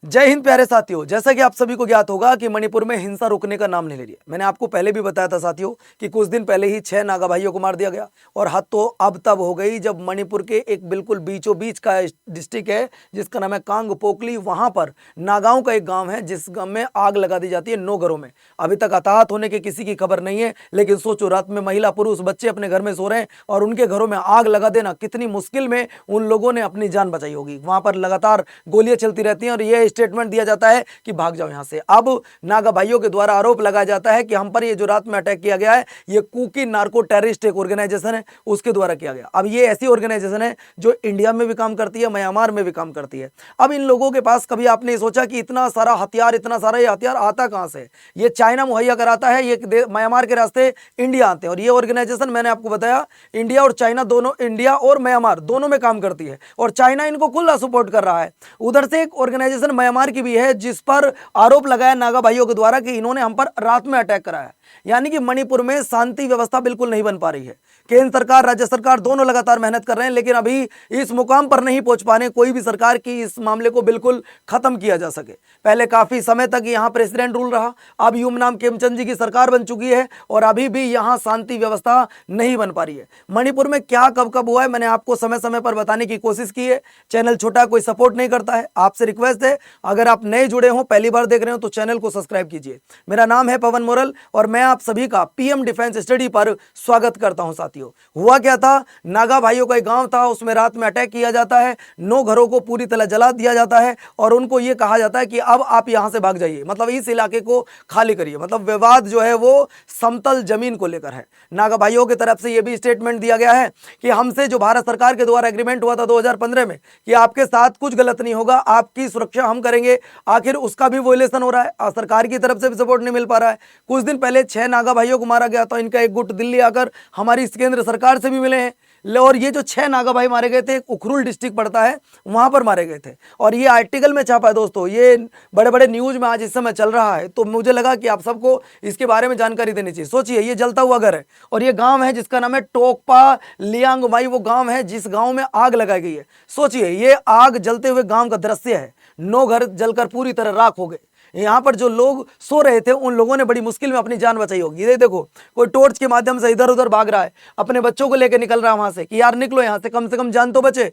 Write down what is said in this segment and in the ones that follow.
जय हिंद प्यारे साथियों। जैसा कि आप सभी को ज्ञात होगा कि मणिपुर में हिंसा रुकने का नाम नहीं ले रही है। मैंने आपको पहले भी बताया था साथियों कि कुछ दिन पहले ही 6 नागा भाइयों को मार दिया गया और हद तो अब तब हो गई जब मणिपुर के एक बिल्कुल बीचों बीच का डिस्ट्रिक्ट है जिसका नाम है कांग पोकली। वहां पर नागाओं का एक गांव है जिस गांव में आग लगा दी जाती है 9 घरों में। अभी तक हताहत होने की किसी की खबर नहीं है, लेकिन सोचो रात में महिला पुरुष बच्चे अपने घर में सो रहे हैं और उनके घरों में आग लगा देना, कितनी मुश्किल में उन लोगों ने अपनी जान बचाई होगी। वहां पर लगातार गोलियां चलती रहती हैं और यह स्टेटमेंट दिया जाता है कि भाग जाओ यहां से। अब नागा भाइयों के द्वारा आरोप लगाया जाता है कि हम पर ये जो रात में अटैक किया गया है ये कुकी नार्को टेररिस्ट एक ऑर्गेनाइजेशन है उसके द्वारा किया गया। अब ये ऐसी ऑर्गेनाइजेशन है जो इंडिया में भी काम करती है, म्यांमार में भी काम करती है। अब इन लोगों के पास कभी आपने सोचा कि इतना सारा हथियार, इतना सारा ये हथियार आता कहां से? ये चाइना मुहैया कराता है, ये म्यांमार के रास्ते इंडिया आते हैं। और ये ऑर्गेनाइजेशन मैंने आपको बताया इंडिया और चाइना दोनों, इंडिया और म्यांमार दोनों में काम करती है और चाइना इनको खुला सपोर्ट कर रहा है। उधर से एक ऑर्गेनाइजेशन म्यांमार की भी है जिस पर आरोप लगाया नागा भाइयों के द्वारा कि इन्होंने हम पर रात में अटैक कराया। यानी कि मणिपुर में शांति व्यवस्था बिल्कुल नहीं बन पा रही है। केंद्र सरकार, राज्य सरकार दोनों लगातार मेहनत कर रहे हैं, लेकिन अभी इस मुकाम पर नहीं पहुंच पा रहे कोई भी सरकार की इस मामले को बिल्कुल खत्म किया जा सके। पहले काफी समय तक यहां प्रेसिडेंट रूल रहा, अब यूमनाम खेमचंद जी की सरकार बन चुकी है और अभी भी यहां शांति व्यवस्था नहीं बन पा रही है। मणिपुर में क्या कब कब हुआ है मैंने आपको समय समय पर बताने की कोशिश की है। चैनल छोटा, कोई सपोर्ट नहीं करता है। आपसे रिक्वेस्ट है, अगर आप नए जुड़े हो, पहली बार देख रहे हो तो चैनल को सब्सक्राइब कीजिए। मेरा नाम है पवन मोरल और मैं आप सभी का पीएम डिफेंस स्टडी पर स्वागत करता हूं। साथियों, हुआ क्या था, नागा भाइयों का एक गांव था, उसमें रात में अटैक किया जाता है, 9 घरों को पूरी तरह जला दिया जाता है और उनको यह कहा जाता है कि अब आप यहां से भाग जाइए, मतलब इस इलाके को खाली करिए। मतलब विवाद जो है वो समतल जमीन को लेकर है। नागा भाइयों की तरफ से यह भी स्टेटमेंट दिया गया है कि हमसे जो भारत सरकार के द्वारा एग्रीमेंट हुआ था 2015 में कि आपके साथ कुछ गलत नहीं होगा, आपकी सुरक्षा हम करेंगे, आखिर उसका भी वोलेशन हो रहा है। सरकार की तरफ से भी सपोर्ट नहीं मिल पा रहा है। कुछ दिन पहले 6 नागा भाइयों को मारा गया, तो इनका एक गुट दिल्ली आकर हमारी केंद्र सरकार से भी मिले हैं। और ये जो 6 नागा भाई मारे गए थे, उखरुल डिस्ट्रिक्ट पड़ता है, वहां पर मारे गए थे और ये आर्टिकल में छापा है दोस्तों। ये बड़े बड़े न्यूज में आज इस समय चल रहा है, तो मुझे लगा कि आप सबको इसके बारे में जानकारी देनी चाहिए। सोचिए, ये जलता हुआ घर है और ये गांव है जिसका नाम है टोकपा लियांगमाई। वो गांव है जिस गांव में आग लगाई गई है। सोचिए, ये आग जलते हुए गांव का दृश्य है। 9 घर जलकर पूरी तरह राख हो गए। यहाँ पर जो लोग सो रहे थे उन लोगों ने बड़ी मुश्किल में अपनी जान बचाई होगी। ये देखो, कोई टॉर्च के माध्यम से इधर उधर भाग रहा है, अपने बच्चों को लेकर निकल रहा है वहां से कि यार निकलो यहाँ से, कम से कम जान तो बचे।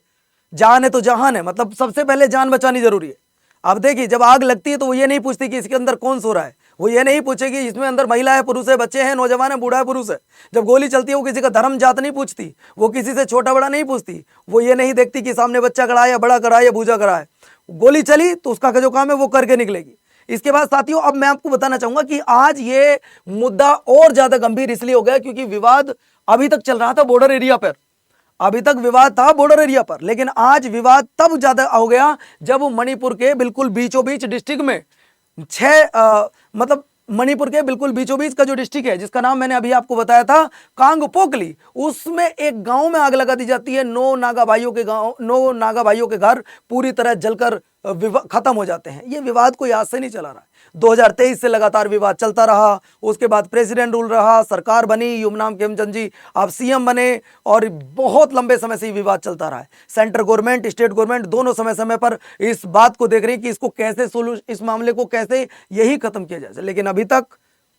जान है तो जहान है, मतलब सबसे पहले जान बचानी जरूरी है। अब देखिए, जब आग लगती है तो वो ये नहीं पूछती कि इसके अंदर कौन सो रहा है, वो ये नहीं पूछेगी इसमें अंदर महिला है, पुरुष है, बच्चे हैं, नौजवान है, बूढ़ा है, पुरुष है। जब गोली चलती है वो किसी का धर्म जात नहीं पूछती, वो किसी से छोटा बड़ा नहीं पूछती, वो ये नहीं देखती कि सामने बच्चा खड़ा है या बड़ा खड़ा है या बूझा खड़ा है। गोली चली तो उसका जो काम है वो करके निकलेगी। इसके बाद साथियों, अब मैं आपको बताना चाहूंगा कि आज ये मुद्दा और ज्यादा गंभीर इसलिए हो गया क्योंकि विवाद अभी तक चल रहा था बॉर्डर एरिया पर। अभी तक विवाद था बॉर्डर एरिया पर, लेकिन आज विवाद तब ज्यादा हो गया जब मणिपुर के बिल्कुल बीचों बीच डिस्ट्रिक्ट में मतलब मणिपुर के बिल्कुल बीचों बीच का जो डिस्ट्रिक्ट है जिसका नाम मैंने अभी आपको बताया था कांग पोकली, उसमें एक गांव में आग लगा दी जाती है। 9 नागा भाइयों के घर पूरी तरह जलकर खत्म हो जाते हैं। ये विवाद कोई आज से नहीं चला रहा है, 2023 से लगातार विवाद चलता रहा। उसके बाद प्रेसिडेंट रूल रहा, सरकार बनी, यूमनाम खेमचंद जी अब सीएम बने और बहुत लंबे समय से विवाद चलता रहा है। सेंट्रल गवर्नमेंट, स्टेट गवर्नमेंट दोनों समय समय पर इस बात को देख रही है कि इसको कैसे इस मामले को कैसे यही खत्म किया जाए, लेकिन अभी तक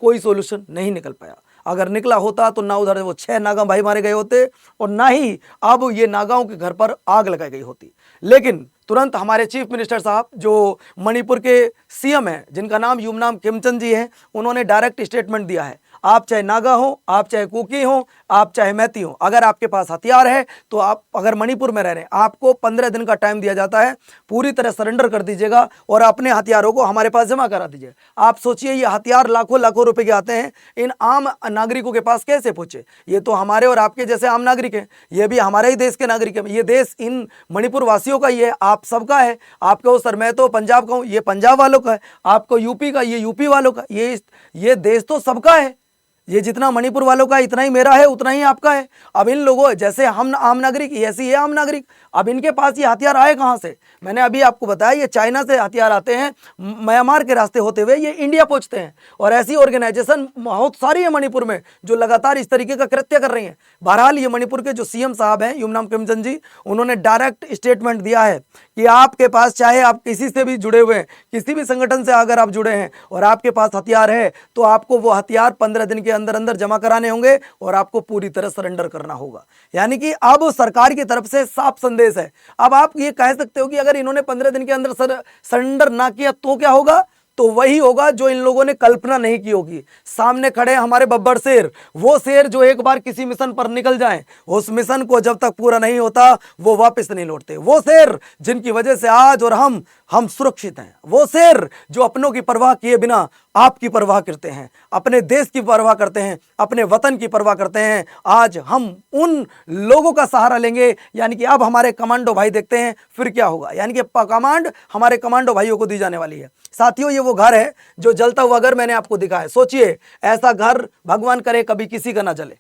कोई सोल्यूशन नहीं निकल पाया। अगर निकला होता तो ना उधर वो 6 नागा भाई मारे गए होते और ना ही अब ये नागाओं के घर पर आग लगाई गई होती। लेकिन तुरंत हमारे चीफ मिनिस्टर साहब जो मणिपुर के सीएम हैं जिनका नाम यूमनाम खेमचंद जी है, उन्होंने डायरेक्ट स्टेटमेंट दिया है, आप चाहे नागा हो, आप चाहे कुकी हो, आप चाहे मैती हो, अगर आपके पास हथियार है तो आप अगर मणिपुर में रह रहे हैं आपको 15 दिन का टाइम दिया जाता है, पूरी तरह सरेंडर कर दीजिएगा और अपने हथियारों को हमारे पास जमा करा दीजिए। आप सोचिए, ये हथियार लाखों लाखों रुपए के आते हैं, इन आम नागरिकों के पास कैसे पहुंचे? ये तो हमारे और आपके जैसे आम नागरिक हैं, ये भी हमारे ही देश के नागरिक हैं। ये देश इन मणिपुर वासियों का ही है, आप सबका है। आपको सर मैं तो पंजाब का हूं, ये पंजाब वालों का है। आपको यूपी का, ये यूपी वालों का। ये देश तो सबका है। ये जितना मणिपुर वालों का इतना ही मेरा है, उतना ही आपका है। अब इन लोगों जैसे हम आम नागरिक, ऐसी है आम नागरिक। अब इनके पास ये हथियार आए कहाँ से? मैंने अभी आपको बताया ये चाइना से हथियार आते हैं, म्यांमार के रास्ते होते हुए ये इंडिया पहुंचते हैं। और ऐसी ऑर्गेनाइजेशन बहुत सारी है मणिपुर में जो लगातार इस तरीके का कृत्य कर रही हैं। बहरहाल ये मणिपुर के जो सीएम साहब हैं युमनाम किमचंद जी, उन्होंने डायरेक्ट स्टेटमेंट दिया है कि आपके पास चाहे आप किसी से भी जुड़े हुए हैं, किसी भी संगठन से अगर आप जुड़े हैं और आपके पास हथियार है तो आपको वो हथियार 15 दिन के अंदर अंदर जमा कराने होंगे और आपको पूरी तरह सरेंडर करना होगा। यानी कि अब सरकार की तरफ से साफ संदेश है। अब आप ये कह सकते हो कि अगर इन्होंने 15 दिन के अंदर सरेंडर ना किया तो क्या होगा? तो वही होगा जो इन लोगों ने कल्पना नहीं की होगी। सामने खड़े हमारे बब्बर शेर, वो शेर जो एक बार किसी मिशन पर निकल जाएं, उस मिशन को जब तक पूरा नहीं होता वो वापस नहीं लौटते। वो शेर जिनकी वजह से आज और हम सुरक्षित हैं। वो शेर जो अपनों की परवाह किए बिना आपकी परवाह करते हैं, अपने देश की परवाह करते हैं, अपने वतन की परवाह करते हैं। आज हम उन लोगों का सहारा लेंगे। यानी कि अब हमारे कमांडो भाई देखते हैं फिर क्या होगा। यानी कि कमांड हमारे कमांडो भाइयों को दी जाने वाली है। साथियों, ये वो घर है जो जलता हुआ घर मैंने आपको दिखाया। सोचिए, ऐसा घर भगवान करे कभी किसी का ना जले।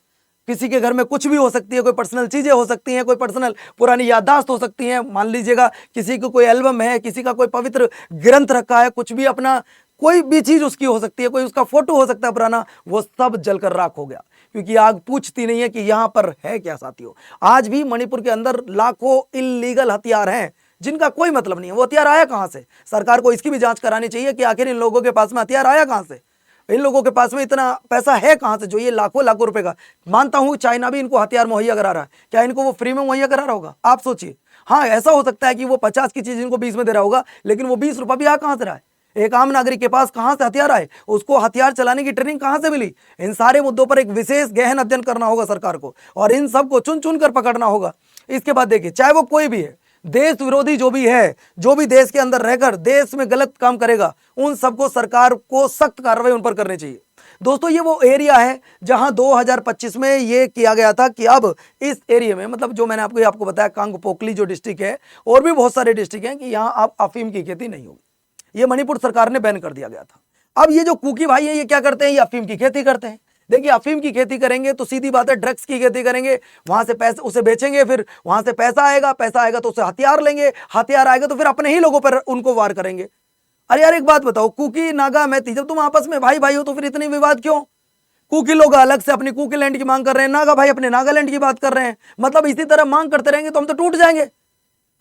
किसी के घर में कुछ भी हो सकती है, कोई पर्सनल चीजें हो सकती हैं, कोई पर्सनल पुरानी याददाश्त हो सकती हैं। मान लीजिएगा किसी को कोई एल्बम है, किसी का कोई पवित्र ग्रंथ रखा है, कुछ भी अपना कोई भी चीज उसकी हो सकती है, कोई उसका फोटो हो सकता है पुराना, वो सब जलकर राख हो गया। क्योंकि आग पूछती नहीं है कि यहां पर है क्या। साथियों, आज भी मणिपुर के अंदर लाखों इल्लीगल हथियार हैं जिनका कोई मतलब नहीं है। वो हथियार आया कहां से? सरकार को इसकी भी जांच करानी चाहिए कि आखिर इन लोगों के पास में हथियार आया कहां से, इन लोगों के पास में इतना पैसा है कहां से जो ये लाखों लाखों रुपए का। मानता हूं चाइना भी इनको हथियार मुहैया करा रहा है, क्या इनको वो फ्री में मुहैया करा रहा होगा? आप सोचिए। हाँ, ऐसा हो सकता है कि वो 50 की चीज इनको 20 में दे रहा होगा, लेकिन वो 20 रुपया भी आ कहां से रहा है? एक आम नागरिक के पास कहां से हथियार आए? उसको हथियार चलाने की ट्रेनिंग कहां से मिली? इन सारे मुद्दों पर एक विशेष गहन अध्ययन करना होगा सरकार को और इन सबको चुन चुन कर पकड़ना होगा। इसके बाद देखिए, चाहे वो कोई भी है, देश विरोधी जो भी है, जो भी देश के अंदर रहकर देश में गलत काम करेगा, उन सबको सरकार को सख्त कार्रवाई उन पर करनी चाहिए। दोस्तों, ये वो एरिया है जहां 2025 में ये किया गया था कि अब इस एरिया में, मतलब जो मैंने आपको बताया कांगपोकली जो डिस्ट्रिक्ट है, और भी बहुत सारे डिस्ट्रिक्ट हैं कि यहां अब अफीम की खेती नहीं होगी। ये मणिपुर सरकार ने बैन कर दिया गया था। अब ये जो कुकी भाई है, ये क्या करते हैं? ये अफीम की खेती करते हैं। देखिए, अफीम की खेती करेंगे तो सीधी बात है ड्रग्स की खेती करेंगे, वहां से पैसे उसे बेचेंगे, फिर वहां से पैसा आएगा तो उसे हथियार लेंगे, हथियार आएगा तो फिर अपने ही लोगों पर उनको वार करेंगे। अरे यार, एक बात बताओ, कुकी नागा मैती जब तुम आपस में भाई भाई हो तो फिर इतनी विवाद क्यों? कुकी लोग अलग से अपनी कुकी लैंड की मांग कर रहे हैं, नागा भाई अपने नागालैंड की बात कर रहे हैं। मतलब इसी तरह मांग करते रहेंगे तो हम तो टूट जाएंगे।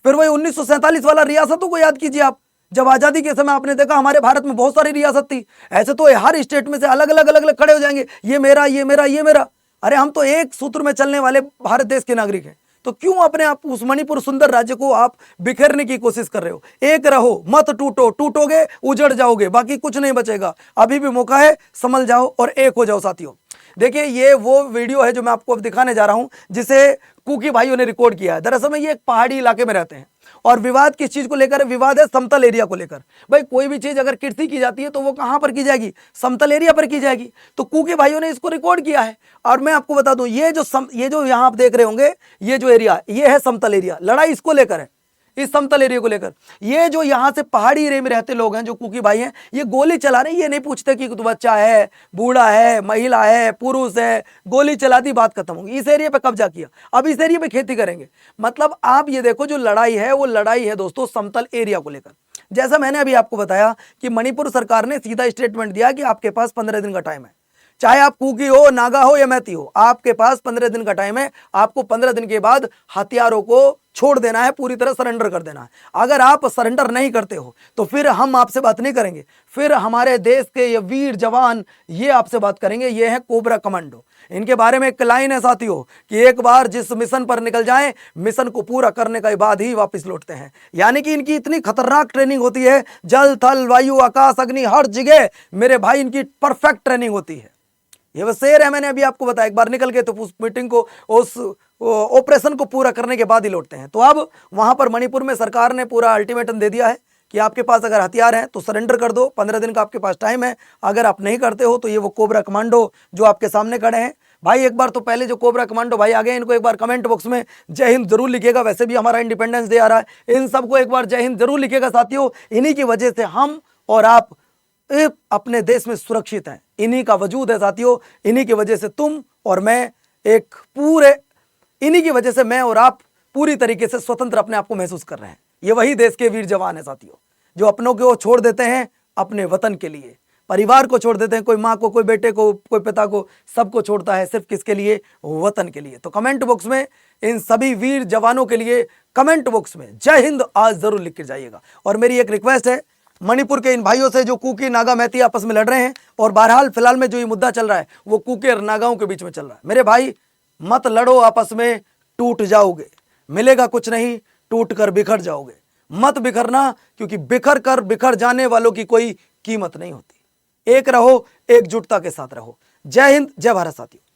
फिर वही 1947 वाला रियासतों को याद कीजिए आप। जब आजादी के समय आपने देखा हमारे भारत में बहुत सारी रियासत थी, ऐसे तो हर स्टेट में से अलग अलग खड़े हो जाएंगे, ये मेरा ये मेरा ये मेरा। अरे हम तो एक सूत्र में चलने वाले भारत देश के नागरिक हैं, तो क्यों अपने आप उस मणिपुर सुंदर राज्य को आप बिखेरने की कोशिश कर रहे हो? एक रहो, मत टूटो, टूटोगे उजड़ जाओगे, बाकी कुछ नहीं बचेगा। अभी भी मौका है, संभल जाओ और एक हो जाओ। साथियों, देखिए, ये वो वीडियो है जो मैं आपको अब दिखाने जा रहा हूं, जिसे कुकी भाइयों ने रिकॉर्ड किया है। दरअसल में ये एक पहाड़ी इलाके में रहते हैं और विवाद किस चीज को लेकर है? विवाद है समतल एरिया को लेकर। भाई, कोई भी चीज अगर कृषि की जाती है तो वो कहां पर की जाएगी? समतल एरिया पर की जाएगी। तो कुकी भाइयों ने इसको रिकॉर्ड किया है। और मैं आपको बता दूं, ये जो यहां आप देख रहे होंगे, ये जो एरिया, ये है समतल एरिया। लड़ाई इसको लेकर है, इस समतल एरिया को लेकर। ये जो यहां से पहाड़ी एरिया में रहते लोग हैं, जो कुकी भाई हैं, ये गोली चला रहे हैं। ये नहीं पूछते कि तो बच्चा है, बूढ़ा है, महिला है, पुरुष है, गोली चला दी, बात खत्म होगी। इस एरिया पे कब्जा किया, अब इस एरिया पे खेती करेंगे। मतलब आप ये देखो, जो लड़ाई है वो लड़ाई है दोस्तों समतल एरिया को लेकर। जैसा मैंने अभी आपको बताया कि मणिपुर सरकार ने सीधा स्टेटमेंट दिया कि आपके पास 15 दिन का टाइम है। चाहे आप कुकी हो, नागा हो या मैती हो, आपके पास 15 दिन का टाइम है। आपको 15 दिन के बाद हथियारों को छोड़ देना है, पूरी तरह सरेंडर कर देना है। अगर आप सरेंडर नहीं करते हो तो फिर हम आपसे बात नहीं करेंगे, फिर हमारे देश के ये वीर जवान ये आपसे बात करेंगे। ये है कोबरा कमांडो। इनके बारे में एक लाइन है साथियों कि एक बार जिस मिशन पर निकल जाएं, मिशन को पूरा करने के बाद ही वापस लौटते हैं। यानी कि इनकी इतनी खतरनाक ट्रेनिंग होती है, जल थल वायु आकाश अग्नि हर जगह मेरे भाई इनकी परफेक्ट ट्रेनिंग होती है। ये वो शेर है, मैंने अभी आपको बताया। एक बार निकल गए तो उस मीटिंग को, उस ऑपरेशन को पूरा करने के बाद ही लौटते हैं। तो अब वहां पर मणिपुर में सरकार ने पूरा अल्टीमेटम दे दिया है कि आपके पास अगर हथियार हैं तो सरेंडर कर दो, 15 दिन का आपके पास टाइम है। अगर आप नहीं करते हो तो ये वो कोबरा कमांडो जो आपके सामने खड़े हैं भाई, एक बार तो पहले जो कोबरा कमांडो भाई आ गए, इनको एक बार कमेंट बॉक्स में जय हिंद जरूर लिखिएगा। वैसे भी हमारा इंडिपेंडेंस डे आ रहा है, इन सबको एक बार जय हिंद जरूर लिखिएगा साथियों। इन्हीं की वजह से हम और आप अपने देश में सुरक्षित हैं। इन्हीं का वजूद है साथियों, इन्हीं की वजह से तुम और मैं एक पूरे, इन्हीं की वजह से मैं और आप पूरी तरीके से स्वतंत्र अपने आप को महसूस कर रहे हैं। ये वही देश के वीर जवान है साथियों, जो अपनों को छोड़ देते हैं अपने वतन के लिए, परिवार को छोड़ देते हैं, कोई माँ को, कोई बेटे को, कोई पिता को, सबको छोड़ता है सिर्फ किसके लिए? वतन के लिए। तो कमेंट बॉक्स में इन सभी वीर जवानों के लिए कमेंट बॉक्स में जय हिंद आज जरूर लिख के जाइएगा। और मेरी एक रिक्वेस्ट है मणिपुर के इन भाइयों से जो कुकी नागा मैती आपस में लड़ रहे हैं, और बहरहाल फिलहाल में जो ये मुद्दा चल रहा है वो कुकी और नागाओं के बीच में चल रहा है। मेरे भाई मत लड़ो आपस में, टूट जाओगे, मिलेगा कुछ नहीं, टूट कर बिखर जाओगे। मत बिखरना, क्योंकि बिखर कर बिखर जाने वालों की कोई कीमत नहीं होती। एक रहो, एकजुटता के साथ रहो। जय हिंद, जय भारत साथियों।